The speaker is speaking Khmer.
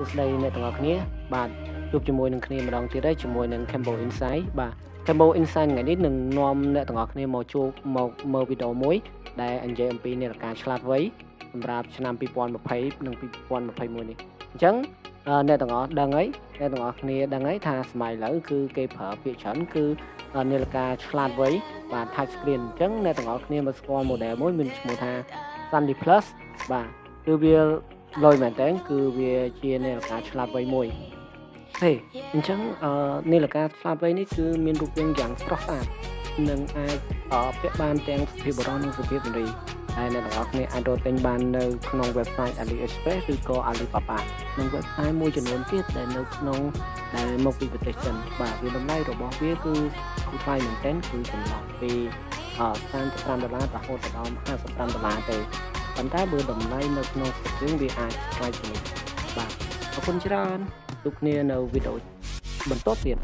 សួស្តីអ្នកទាំងអស់គ្នាបាទជួបជាមួយនឹងគ្នាម្ដងទៀតហើយជាមួយនឹង Cambo Insight បាទ Cambo Insight ថ្ងៃនេះនឹងនាំអ្នកទាំងអស់គ្នាមកជួបមកមើលវីដេអូមួយដែលនិយាយអំពីនាឡិកាឆ្លាតវៃសម្រាប់ឆ្នាំ2020និង2021នេះអញ្ចឹងអ្នកទាំងអស់ដឹងហើយអ្នកទាំងអស់គ្នាដឹងហើយថាសម័យឥឡូវគឺគេប្រើពាក្យច្រើនគឺនាឡិកាឆ្លាតវៃបាទ touch screen អញ្ចឹងអ្នកទាំងអស់គ្នាមកស្គាល់ model មួយមានឈ្មោះថា Sanlepus បាទគឺវាលយមែនតើគឺវាជានាឡិកាឆ្លាតវៃមួយទេអញ្ចឹងនាឡិកាឆ្លាតវៃនេះគឺមានរូបរាងយ៉ាងស្រស់ស្អាតនិងអាចពាក់បានទាំងសុភាពបុរសនិងសុភាពនារីហើយអ្នកទាំងអស់គ្នាអាចរកទិញបាននៅក្នុង website AliExpress ឬក៏ Alibaba និង website មួយចំនួនទៀតដែលនៅក្នុងដែលមកពីប្រទេសចិនបាទវាតម្លៃរបស់វាគឺថ្លៃមែនទែនគឺចន្លោះពី$35រហូតដល់$55ទេប៉ុន្តែបើតម្លៃនៅក្នុងស្រុកយើងវាអាចថ្លៃជាងនេះបាទអរគុណច្រើនជួបគ្នានៅវីដេអូបន្តទៀត